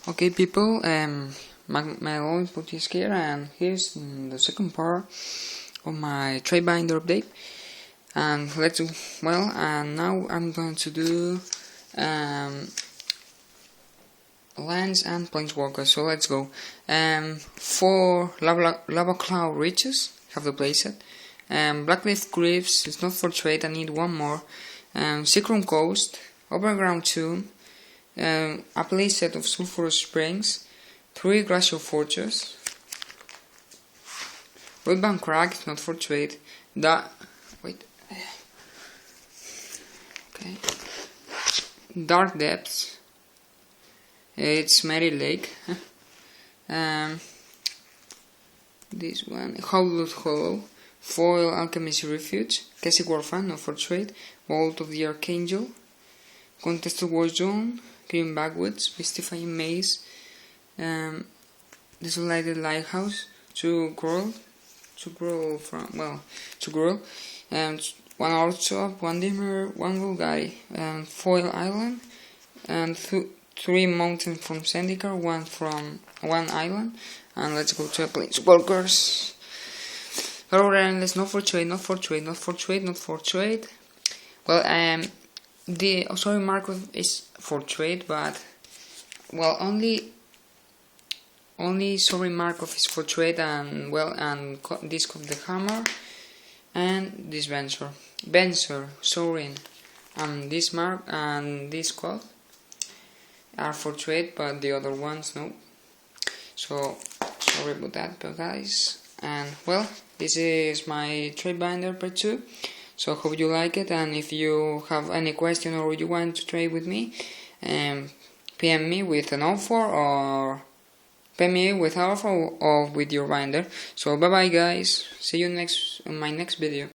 Okay, people, my own input is here, and here's the second part of my trade binder update. And and now I'm going to do lands and planeswalkers. So let's go. 4 lava cloud riches have the playset. Blackleaf Glyphs is not for trade. I need one more. Seachrome Coast, Overground Tomb, a playset of Sulphurous Springs, 3 Glacial Fortress, Roadbound Crag is not for trade. Dark Depths, it's Mary Lake. This one, Howled Hollow, Foil Alchemist Refuge, Keswick Warfan, not for trade, Vault of the Archangel, Contested War Zone, Green Backwoods, Mystifying Maze, Desolated Lighthouse, Two Girl, and 1 Orchard, 1 Dimmer, 1 Vulgari, Foil Island, and 3 Mountains from Zendikar, 1 from 1 Island, and let's go to Planeswalkers. Horror Endless, not for trade, not for trade, not for trade, not for trade. Well, the Sorry Markov is for trade, but only Sorry Markov is for trade, and Disc of the Hammer and this Venser, Sorin, and this Mark and this Cloth are for trade, but the other ones no. So sorry about that, guys. And this is my trade binder part 2. So I hope you like it, and if you have any question or you want to trade with me, PM me with an offer or PM me with offer or with your binder. So bye bye guys, see you in my next video.